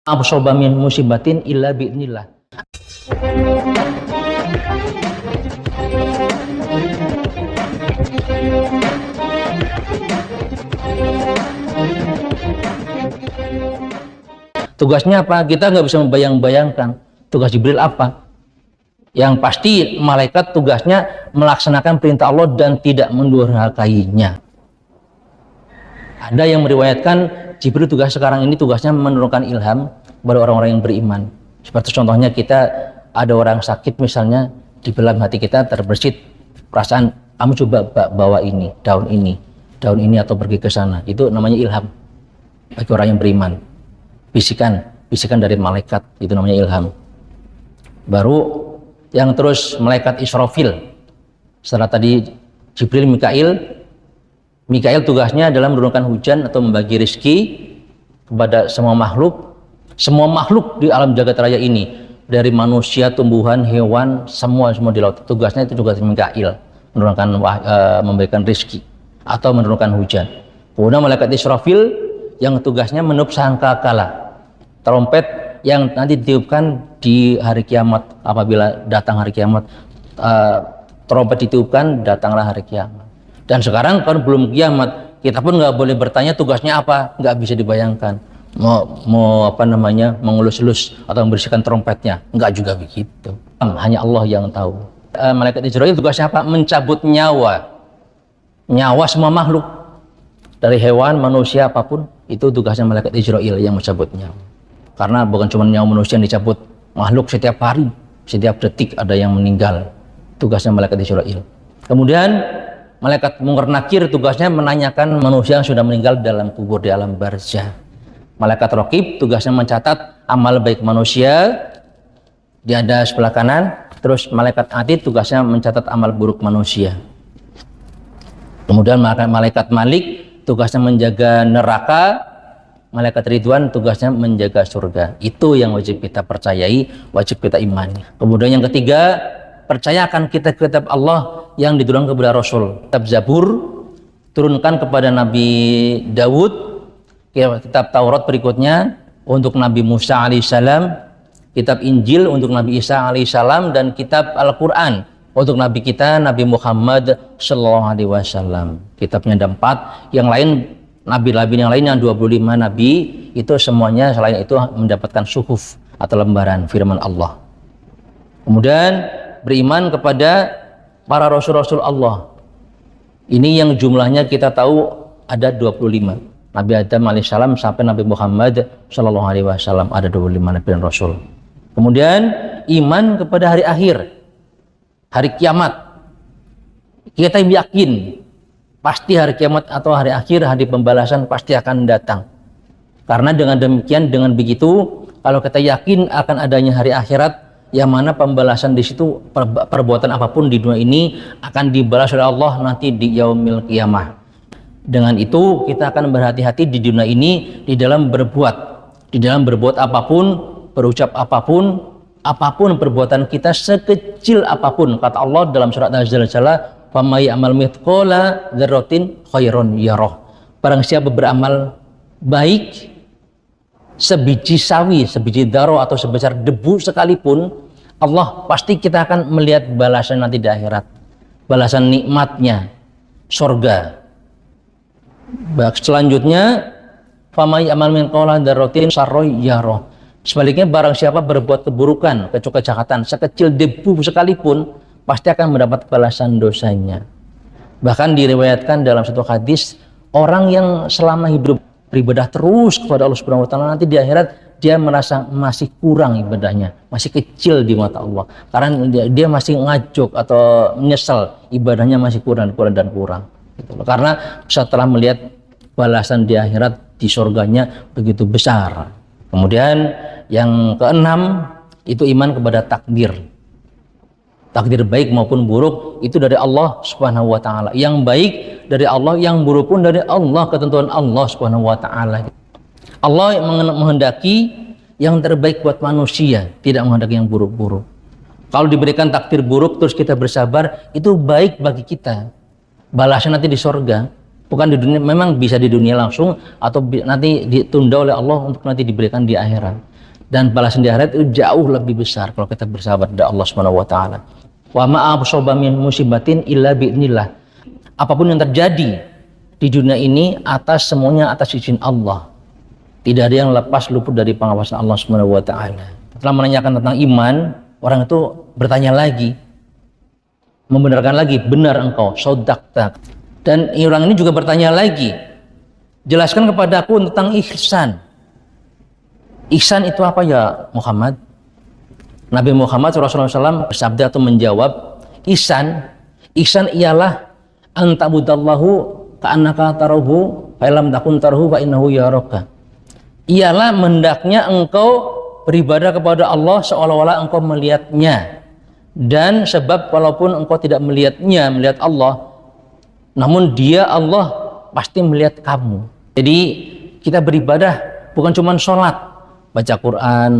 Absoba min musibatin illa bi'nillah. Tugasnya apa? Kita nggak bisa membayang-bayangkan tugas Jibril apa. Yang pasti malaikat tugasnya melaksanakan perintah Allah dan tidak mendurhakainya. Ada yang meriwayatkan Jibril tugas sekarang ini tugasnya menurunkan ilham kepada orang-orang yang beriman. Seperti contohnya kita ada orang sakit misalnya, di dalam hati kita terbersit perasaan, kamu coba bawa ini, daun ini atau pergi ke sana. Itu namanya ilham bagi orang yang beriman. Bisikan dari malaikat, itu namanya ilham. Baru yang terus malaikat Israfil. Setelah tadi Jibril, Mikail tugasnya adalah menurunkan hujan atau membagi rezeki kepada semua makhluk di alam jagat raya ini, dari manusia, tumbuhan, hewan, semua di laut. Tugasnya itu juga Mikail, menurunkan memberikan rezeki atau menurunkan hujan. Kemudian malaikat Israfil yang tugasnya meniup sangkakala, trompet yang nanti ditiupkan di hari kiamat. Apabila datang hari kiamat, trompet ditiupkan, datanglah hari kiamat. Dan sekarang kan belum kiamat, kita pun nggak boleh bertanya tugasnya apa, nggak bisa dibayangkan. Mau mengelus-elus atau membersihkan trompetnya, nggak juga begitu. Hanya Allah yang tahu. Malaikat Israfil tugasnya apa? Mencabut nyawa semua makhluk, dari hewan, manusia, apapun. Itu tugasnya malaikat Israfil yang mencabut nyawa. Karena bukan cuma nyawa manusia yang dicabut, makhluk setiap hari, setiap detik ada yang meninggal. Tugasnya malaikat Israfil. Kemudian malaikat Munkar Nakir tugasnya menanyakan manusia yang sudah meninggal dalam kubur di alam barzah. Malaikat Raqib tugasnya mencatat amal baik manusia, di ada sebelah kanan. Terus malaikat Atid tugasnya mencatat amal buruk manusia. Kemudian malaikat Malik tugasnya menjaga neraka. Malaikat Ridwan tugasnya menjaga surga. Itu yang wajib kita percayai, wajib kita imani. Kemudian yang ketiga, percaya akan kitab-kitab Allah yang diturunkan kepada Rasul. Kitab Zabur turunkan kepada Nabi Daud, kitab Taurat berikutnya untuk Nabi Musa alaihissalam, kitab Injil untuk Nabi Isa alaihissalam, dan kitab Al-Quran untuk Nabi kita Nabi Muhammad sallallahu alaihi wasallam. Kitabnya ada 4, yang lain nabi-nabi yang lain yang 25 nabi itu semuanya selain itu mendapatkan suhuf atau lembaran firman Allah. Kemudian beriman kepada para rasul-rasul Allah. Ini yang jumlahnya kita tahu ada 25. Nabi Adam alaihissalam sampai Nabi Muhammad sallallahu alaihi wasallam ada 25 nabi dan rasul. Kemudian iman kepada hari akhir, hari kiamat. Kita yakin pasti hari kiamat atau hari akhir, hari pembalasan pasti akan datang. Karena dengan demikian, dengan begitu, kalau kita yakin akan adanya hari akhirat, yang mana pembalasan di situ, perbuatan apapun di dunia ini akan dibalas oleh Allah nanti di yaumil qiyamah. Dengan itu kita akan berhati-hati di dunia ini di dalam berbuat apapun, berucap apapun perbuatan kita sekecil apapun. Kata Allah dalam surat Az-Zalzalah, "Faman ya'mal mithqala dzarratin khairon yarah." Barang siapa beramal baik sebiji sawi, sebiji daro atau sebesar debu sekalipun, Allah pasti kita akan melihat balasan nanti di akhirat, balasan nikmatnya, surga. Selanjutnya, famay amal min qawla dzarratin syarron yarah. Sebaliknya barang siapa berbuat keburukan, kejahatan sekecil debu sekalipun, pasti akan mendapat balasan dosanya. Bahkan diriwayatkan dalam satu hadis, orang yang selama hidup beribadah terus kepada Allah Subhanahu wa taala, nanti di akhirat dia merasa masih kurang ibadahnya, masih kecil di mata Allah. Karena dia masih ngajok atau menyesal ibadahnya masih kurang. Gitu. Karena setelah melihat balasan di akhirat di surganya begitu besar. Kemudian yang keenam itu iman kepada takdir. Takdir baik maupun buruk itu dari Allah Subhanahu wa taala. Yang baik dari Allah, yang buruk pun dari Allah, ketentuan Allah Subhanahu wa taala. Allah menghendaki yang terbaik buat manusia, tidak menghendaki yang buruk-buruk. Kalau diberikan takdir buruk terus kita bersabar, itu baik bagi kita. Balasnya nanti di surga, bukan di dunia. Memang bisa di dunia langsung atau nanti ditunda oleh Allah untuk nanti diberikan di akhirat. dan balasan di akhirat itu jauh lebih besar kalau kita bersahabat dengan Allah Subhanahu wa taala. Wa ma asaba min musibatin illa biidznillah. Apapun yang terjadi di dunia ini semuanya atas izin Allah. Tidak ada yang lepas luput dari pengawasan Allah Subhanahu wa taala. Setelah menanyakan tentang iman, orang itu bertanya lagi, membenarkan lagi, benar engkau, sadaqta. Dan orang ini juga bertanya lagi, jelaskan kepadaku tentang ihsan. Ihsan itu apa ya Muhammad? Nabi Muhammad SAW bersabda atau menjawab, ihsan ialah antabudallahu ka'annaka tarahu fa lam takun tarahu fa innahu yaraka. Ialah hendaknya engkau beribadah kepada Allah seolah-olah engkau melihatnya, dan sebab walaupun engkau tidak melihat Allah, namun dia Allah pasti melihat kamu. Jadi kita beribadah bukan cuma sholat, baca Quran,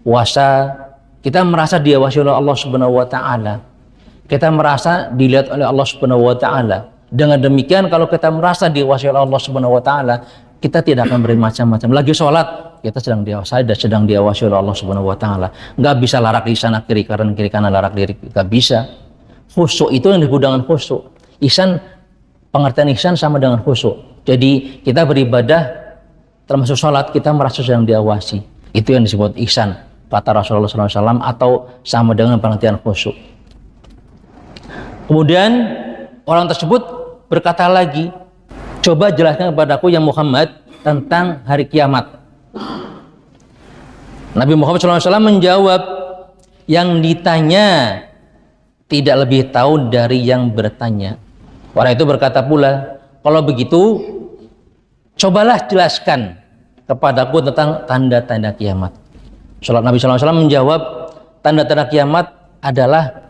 puasa, kita merasa diawasi oleh Allah Subhanahu wa taala. Kita merasa dilihat oleh Allah Subhanahu wa taala. Dengan demikian kalau kita merasa diawasi oleh Allah Subhanahu wa taala, kita tidak akan bermacam-macam. Lagi sholat, kita sedang diawasi dan sedang diawasi oleh Allah Subhanahu wa taala. Enggak bisa larak di sana kiri kanan larak diri, enggak bisa. Khusyuk itu yang disebut dengan khusyuk. Ihsan, pengertian ihsan sama dengan khusyuk. Jadi kita beribadah termasuk sholat, kita merasa sedang diawasi. Itu yang disebut ihsan, kata Rasulullah SAW, atau sama dengan pengertian khusyuk. Kemudian orang tersebut berkata lagi, coba jelaskan kepadaku ya Muhammad tentang hari kiamat. Nabi Muhammad SAW menjawab, yang ditanya tidak lebih tahu dari yang bertanya. Orang itu berkata pula, kalau begitu cobalah jelaskan kepadaku tentang tanda-tanda kiamat. Nabi SAW menjawab, tanda-tanda kiamat adalah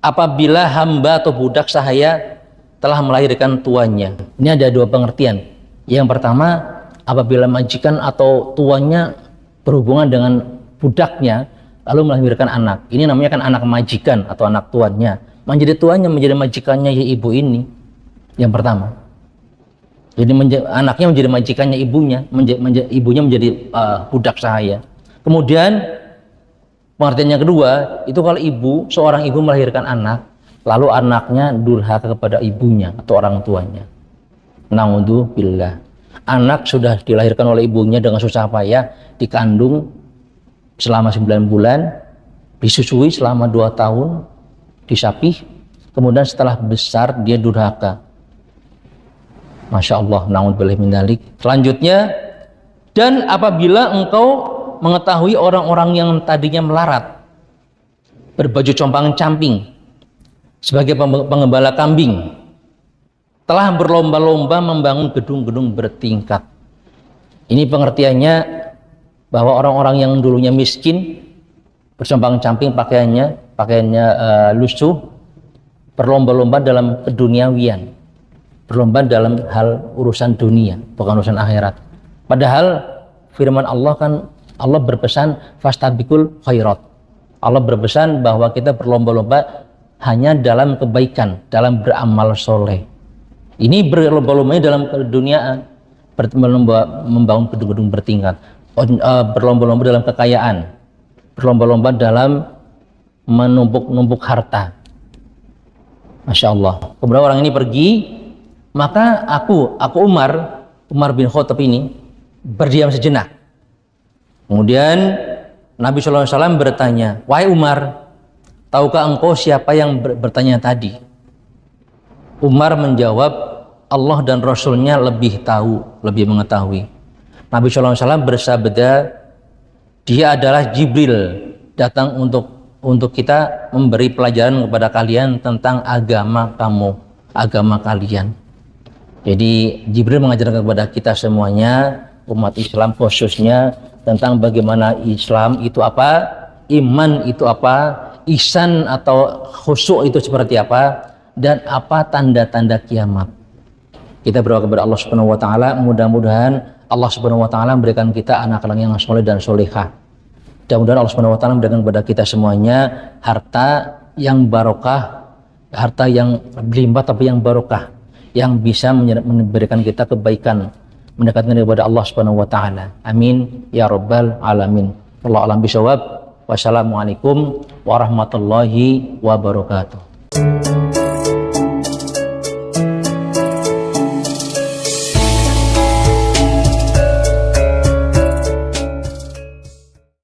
apabila hamba atau budak sahaya telah melahirkan tuannya. Ini ada dua pengertian. Yang pertama, apabila majikan atau tuannya berhubungan dengan budaknya lalu melahirkan anak. Ini namanya kan anak majikan atau anak tuannya. Menjadi tuannya, menjadi majikannya ya ibu ini. Yang pertama. Jadi anaknya menjadi majikannya ibunya, ibunya menjadi budak sahaya. Kemudian pengertian yang kedua, itu kalau seorang ibu melahirkan anak, lalu anaknya durhaka kepada ibunya atau orang tuanya. Naudzubillah. Anak sudah dilahirkan oleh ibunya dengan susah payah, dikandung selama 9 bulan, disusui selama 2 tahun, disapih, kemudian setelah besar dia durhaka. Masya Allah, naudzubillah min dzalik. Selanjutnya, dan apabila engkau mengetahui orang-orang yang tadinya melarat, berbaju compang-camping sebagai pengembala kambing, telah berlomba-lomba membangun gedung-gedung bertingkat. Ini pengertiannya bahwa orang-orang yang dulunya miskin, bercompang-camping pakaiannya lusuh, berlomba-lomba dalam keduniawian, berlomba dalam hal urusan dunia, bukan urusan akhirat. Padahal firman Allah kan, Allah berpesan fastabiqul khairat. Allah berpesan bahwa kita berlomba-lomba hanya dalam kebaikan, dalam beramal soleh. Ini berlomba-lombanya dalam keduniaan, membangun gedung-gedung bertingkat, berlomba-lomba dalam kekayaan, berlomba-lomba dalam menumpuk-numpuk harta. Masya Allah. Kemudian orang ini pergi, maka aku Umar bin Khattab ini berdiam sejenak. Kemudian Nabi SAW bertanya, wahai Umar, tahukah engkau siapa yang bertanya tadi? Umar menjawab, Allah dan Rasulnya lebih tahu, lebih mengetahui. Nabi SAW bersabda, dia adalah Jibril, datang untuk kita memberi pelajaran kepada kalian tentang agama kamu, agama kalian. Jadi Jibril mengajarkan kepada kita semuanya, umat Islam khususnya, tentang bagaimana Islam itu apa, iman itu apa, ihsan atau khusyuk itu seperti apa, dan apa tanda-tanda kiamat. Kita berdoa kepada Allah Subhanahu wa taala, mudah-mudahan Allah Subhanahu wa taala memberikan kita anak-anak yang soleh dan solehah. Mudah-mudahan Allah Subhanahu wa taala memberikan kepada kita semuanya harta yang barokah, harta yang berlimpah tapi yang barokah, yang bisa memberikan kita kebaikan, mendekatkan kepada Allah Subhanahu wa taala. Amin ya rabbal alamin. Wallahu a'lam bishawab. Wassalamualaikum warahmatullahi wabarakatuh.